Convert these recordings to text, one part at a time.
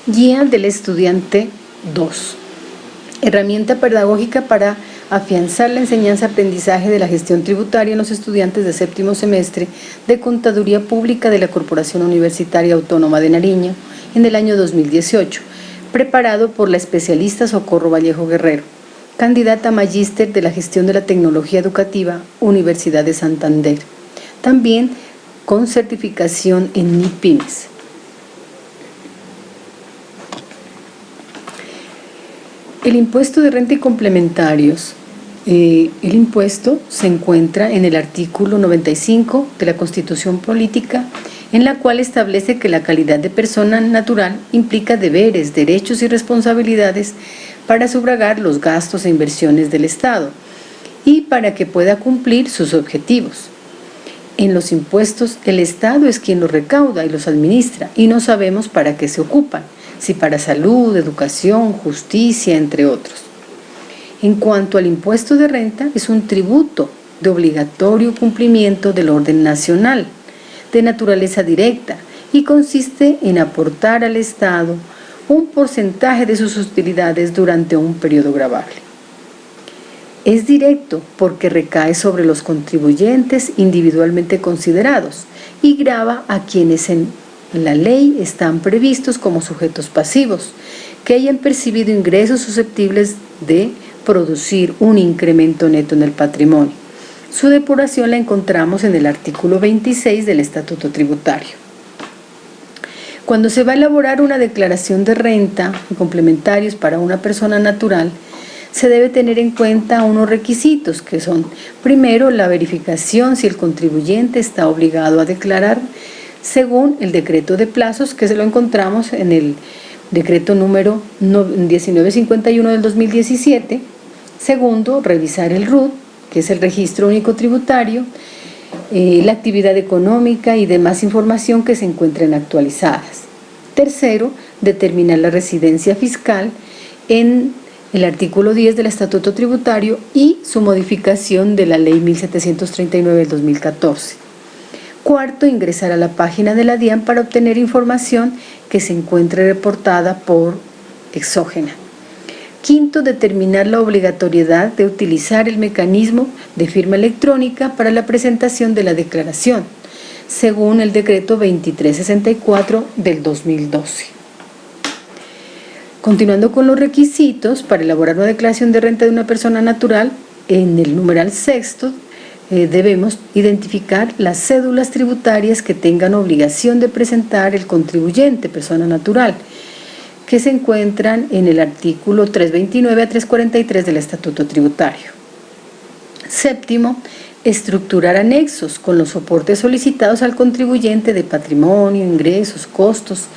Guía del estudiante 2. Herramienta pedagógica para afianzar la enseñanza-aprendizaje de la gestión tributaria en los estudiantes de séptimo semestre de Contaduría Pública de la Corporación Universitaria Autónoma de Nariño en el año 2018, preparado por la especialista Socorro Vallejo Guerrero, candidata a magíster de la gestión de la tecnología educativa, Universidad de Santander, también con certificación en NIPYMES. El impuesto de renta y complementarios. El impuesto se encuentra en el artículo 95 de la Constitución Política, en la cual establece que la calidad de persona natural implica deberes, derechos y responsabilidades para sufragar los gastos e inversiones del Estado y para que pueda cumplir sus objetivos. En los impuestos, el Estado es quien los recauda y los administra, y no sabemos para qué se ocupan, si para salud, educación, justicia, entre otros. En cuanto al impuesto de renta, es un tributo de obligatorio cumplimiento del orden nacional, de naturaleza directa, y consiste en aportar al Estado un porcentaje de sus utilidades durante un periodo gravable. Es directo porque recae sobre los contribuyentes individualmente considerados y grava a quienes en la ley están previstos como sujetos pasivos, que hayan percibido ingresos susceptibles de producir un incremento neto en el patrimonio. Su depuración la encontramos en el artículo 26 del Estatuto Tributario. Cuando se va a elaborar una declaración de renta y complementarios para una persona natural, se debe tener en cuenta unos requisitos que son, primero, la verificación si el contribuyente está obligado a declarar según el decreto de plazos, que se lo encontramos en el decreto número 1951 del 2017. Segundo, revisar el RUT, que es el Registro Único Tributario, la actividad económica y demás información que se encuentren actualizadas. Tercero, determinar la residencia fiscal en el artículo 10 del Estatuto Tributario y su modificación de la Ley 1739 del 2014. Cuarto, ingresar a la página de la DIAN para obtener información que se encuentre reportada por exógena. Quinto, determinar la obligatoriedad de utilizar el mecanismo de firma electrónica para la presentación de la declaración, según el decreto 2364 del 2012. Continuando con los requisitos para elaborar una declaración de renta de una persona natural, en el numeral sexto debemos identificar las cédulas tributarias que tengan obligación de presentar el contribuyente, persona natural, que se encuentran en el artículo 329 a 343 del Estatuto Tributario. Séptimo, estructurar anexos con los soportes solicitados al contribuyente de patrimonio, ingresos, costos,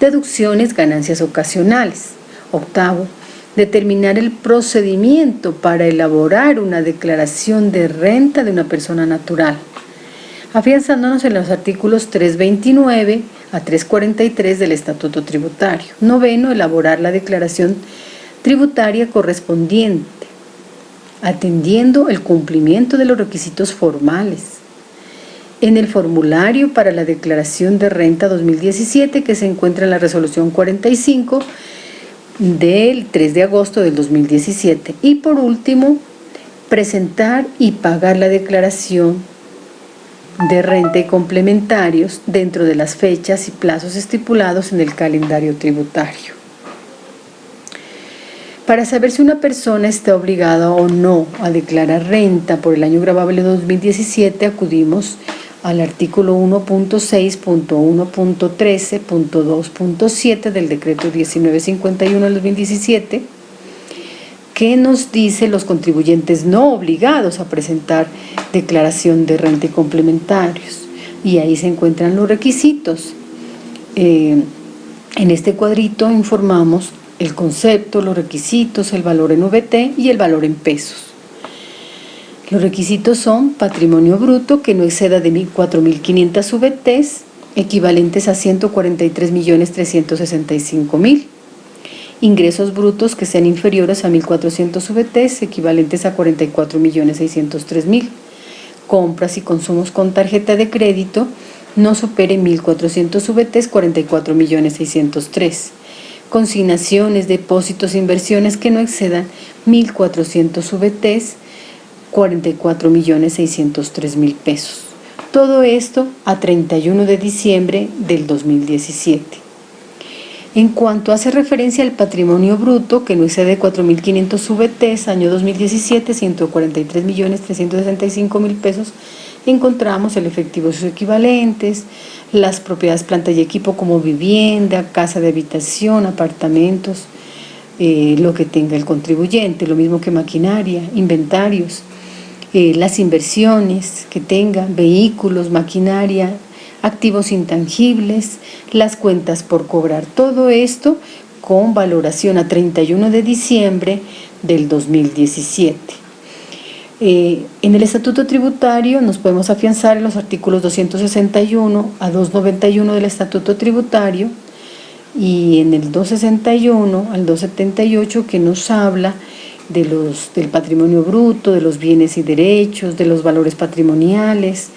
deducciones, ganancias ocasionales. Octavo, determinar el procedimiento para elaborar una declaración de renta de una persona natural, afianzándonos en los artículos 329 a 343 del Estatuto Tributario. Noveno, elaborar la declaración tributaria correspondiente, atendiendo el cumplimiento de los requisitos formales. En el formulario para la declaración de renta 2017, que se encuentra en la resolución 45 del 3 de agosto del 2017. Y por último, presentar y pagar la declaración de renta y complementarios dentro de las fechas y plazos estipulados en el calendario tributario. Para saber si una persona está obligada o no a declarar renta por el año gravable 2017, acudimos al artículo 1.6.1.13.2.7 del decreto 1951 del 2017, que nos dice los contribuyentes no obligados a presentar declaración de renta y complementarios. Y ahí se encuentran los requisitos. En este cuadrito informamos el concepto, los requisitos, el valor en VT y el valor en pesos. Los requisitos son patrimonio bruto que no exceda de 4.500 VTs, equivalentes a 143.365.000. Ingresos brutos que sean inferiores a 1.400 VTs, equivalentes a 44.603.000. Compras y consumos con tarjeta de crédito no superen 1.400 VTs, 44.603.000. consignaciones, depósitos, inversiones que no excedan 1.400 VTs, 44.603.000 pesos. Todo esto a 31 de diciembre del 2017. En cuanto hace referencia al patrimonio bruto, que no excede 4.500 VTs, año 2017, 143.365.000 pesos, encontramos el efectivo y sus equivalentes, las propiedades, planta y equipo como vivienda, casa de habitación, apartamentos, lo que tenga el contribuyente, lo mismo que maquinaria, inventarios, las inversiones que tenga, vehículos, maquinaria, activos intangibles, las cuentas por cobrar, todo esto con valoración a 31 de diciembre del 2017. En el Estatuto Tributario nos podemos afianzar en los artículos 261 a 291 del Estatuto Tributario y en el 261 al 278 que nos habla del patrimonio bruto, de los bienes y derechos, de los valores patrimoniales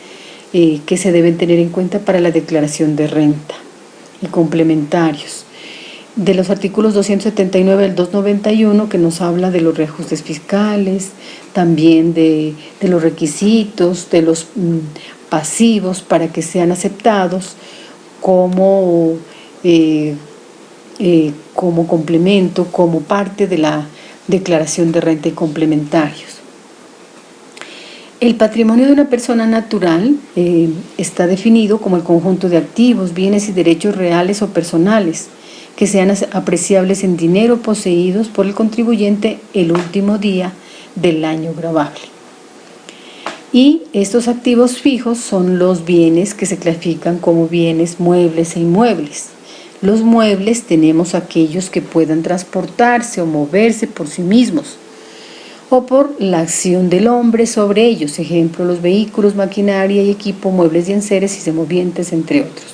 que se deben tener en cuenta para la declaración de renta y complementarios. De los artículos 279 al 291 que nos habla de los reajustes fiscales, también de los requisitos, de los pasivos para que sean aceptados como complemento, como parte de la declaración de renta y complementarios. El patrimonio de una persona natural está definido como el conjunto de activos, bienes y derechos reales o personales que sean apreciables en dinero poseídos por el contribuyente el último día del año gravable. Y estos activos fijos son los bienes que se clasifican como bienes muebles e inmuebles. Los muebles tenemos aquellos que puedan transportarse o moverse por sí mismos o por la acción del hombre sobre ellos, ejemplo, los vehículos, maquinaria y equipo, muebles y enseres y semovientes, entre otros.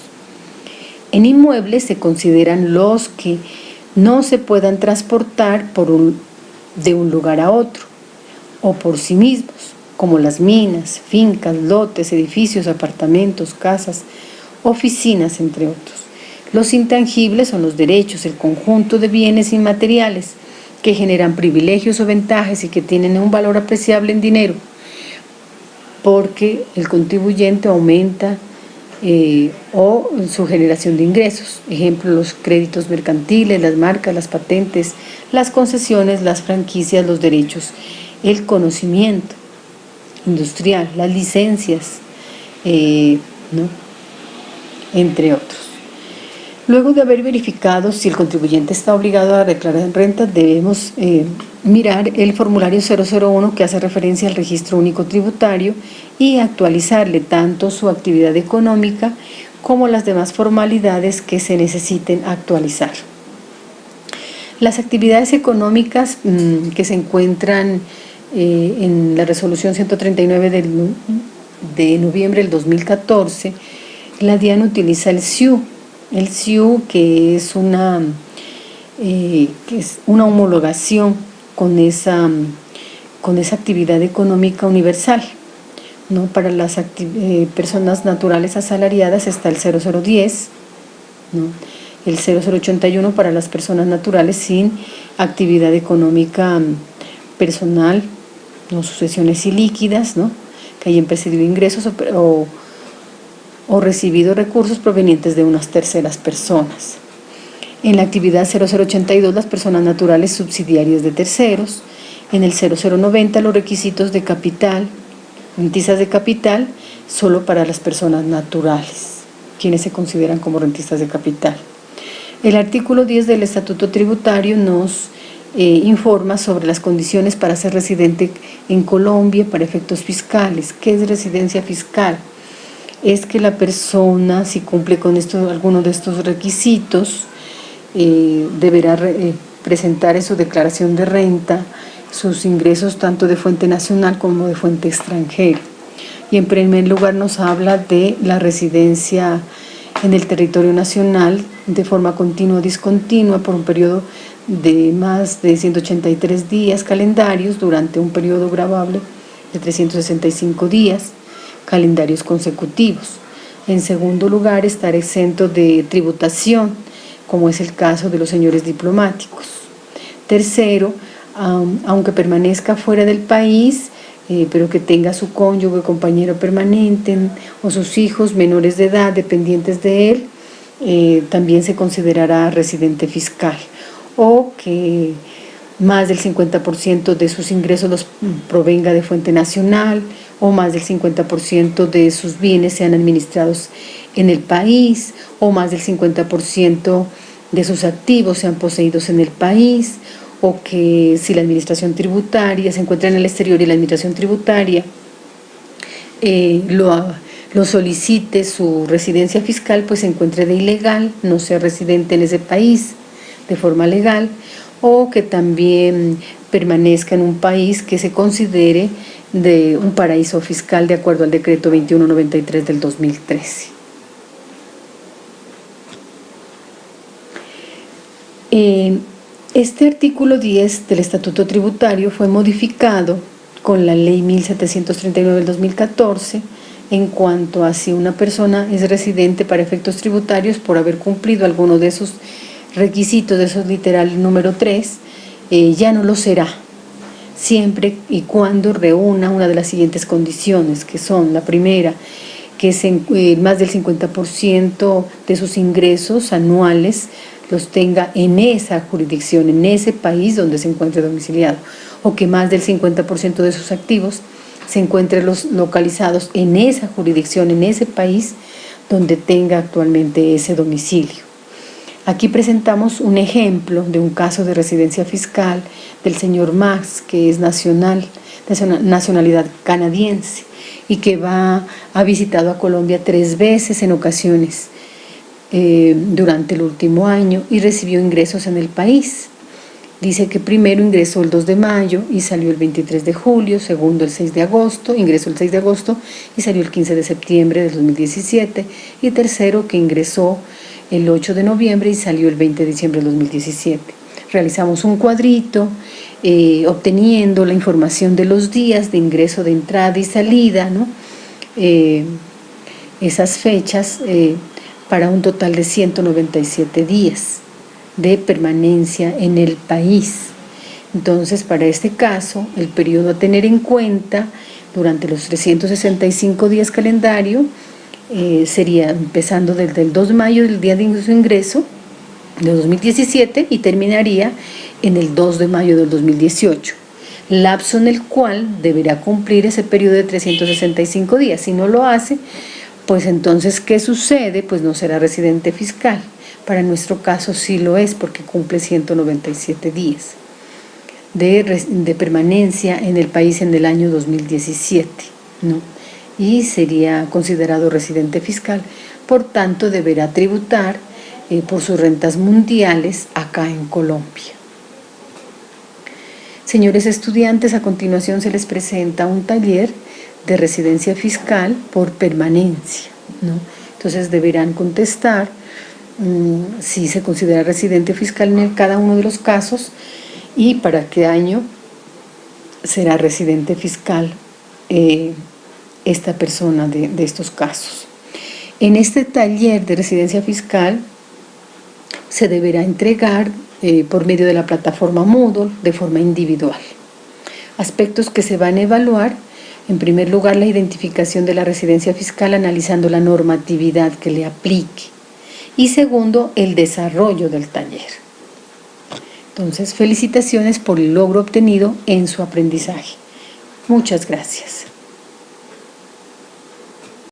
En inmuebles se consideran los que no se puedan transportar de un lugar a otro o por sí mismos, como las minas, fincas, lotes, edificios, apartamentos, casas, oficinas, entre otros. Los intangibles son los derechos, el conjunto de bienes inmateriales que generan privilegios o ventajas y que tienen un valor apreciable en dinero, porque el contribuyente aumenta o su generación de ingresos. Ejemplo, los créditos mercantiles, las marcas, las patentes, las concesiones, las franquicias, los derechos, el conocimiento industrial, las licencias, entre otros. Luego de haber verificado si el contribuyente está obligado a declarar rentas, debemos mirar el formulario 001 que hace referencia al registro único tributario y actualizarle tanto su actividad económica como las demás formalidades que se necesiten actualizar. Las actividades económicas que se encuentran en la resolución 139 de noviembre del 2014, la DIAN utiliza el SIU. El SIU, que es una homologación con esa actividad económica universal, ¿no? Para las personas naturales asalariadas está el 0010, ¿no? El 0081 para las personas naturales sin actividad económica personal, no sucesiones ilíquidas, ¿no? Que hayan percibido ingresos o recibido recursos provenientes de unas terceras personas. En la actividad 0082, las personas naturales subsidiarias de terceros. En el 0090, los requisitos de capital, rentistas de capital, solo para las personas naturales, quienes se consideran como rentistas de capital. El artículo 10 del Estatuto Tributario nos informa sobre las condiciones para ser residente en Colombia para efectos fiscales. ¿Qué es residencia fiscal? Es que la persona, si cumple con alguno de estos requisitos, deberá presentar en su declaración de renta sus ingresos tanto de fuente nacional como de fuente extranjera. Y en primer lugar nos habla de la residencia en el territorio nacional de forma continua o discontinua por un periodo de más de 183 días calendarios durante un periodo gravable de 365 días calendarios consecutivos. En segundo lugar, estar exento de tributación como es el caso de los señores diplomáticos. Tercero, aunque permanezca fuera del país, pero que tenga su cónyuge, compañero permanente o sus hijos menores de edad dependientes de él, también se considerará residente fiscal, o que más del 50% de sus ingresos los provenga de fuente nacional, o más del 50% de sus bienes sean administrados en el país, o más del 50% de sus activos sean poseídos en el país, o que si la administración tributaria se encuentra en el exterior y la administración tributaria lo solicite su residencia fiscal, pues se encuentre de ilegal, no sea residente en ese país de forma legal, o que también permanezca en un país que se considere de un paraíso fiscal de acuerdo al decreto 2193 del 2013. Este artículo 10 del Estatuto Tributario fue modificado con la Ley 1739 del 2014 en cuanto a si una persona es residente para efectos tributarios por haber cumplido alguno de esos requisitos, de esos literal número 3, ya no lo será, siempre y cuando reúna una de las siguientes condiciones, que son: la primera, que más del 50% de sus ingresos anuales los tenga en esa jurisdicción, en ese país donde se encuentre domiciliado, o que más del 50% de sus activos se encuentren localizados en esa jurisdicción, en ese país donde tenga actualmente ese domicilio. Aquí presentamos un ejemplo de un caso de residencia fiscal del señor Max, que es nacionalidad canadiense y que ha visitado a Colombia 3 veces en ocasiones durante el último año y recibió ingresos en el país. Dice que primero ingresó el 2 de mayo y salió el 23 de julio, segundo el 6 de agosto, ingresó el 6 de agosto y salió el 15 de septiembre del 2017, y tercero que ingresó el 8 de noviembre y salió el 20 de diciembre del 2017. Realizamos un cuadrito obteniendo la información de los días de ingreso, de entrada y salida, ¿no? Esas fechas para un total de 197 días de permanencia en el país. Entonces, para este caso, el periodo a tener en cuenta durante los 365 días calendario sería empezando desde el 2 de mayo, del día de su ingreso de 2017, y terminaría en el 2 de mayo del 2018, lapso en el cual deberá cumplir ese periodo de 365 días. Si no lo hace, pues entonces, ¿qué sucede? Pues no será residente fiscal. Para nuestro caso sí lo es, porque cumple 197 días de permanencia en el país en el año 2017, ¿no? Y sería considerado residente fiscal, por tanto deberá tributar por sus rentas mundiales acá en Colombia. Señores estudiantes, a continuación se les presenta un taller de residencia fiscal por permanencia, ¿no? Entonces deberán contestar si se considera residente fiscal en cada uno de los casos y para qué año será residente fiscal esta persona de estos casos. En este taller de residencia fiscal se deberá entregar por medio de la plataforma Moodle de forma individual. Aspectos que se van a evaluar: en primer lugar, la identificación de la residencia fiscal analizando la normatividad que le aplique, y segundo, el desarrollo del taller. Entonces, felicitaciones por el logro obtenido en su aprendizaje. Muchas gracias.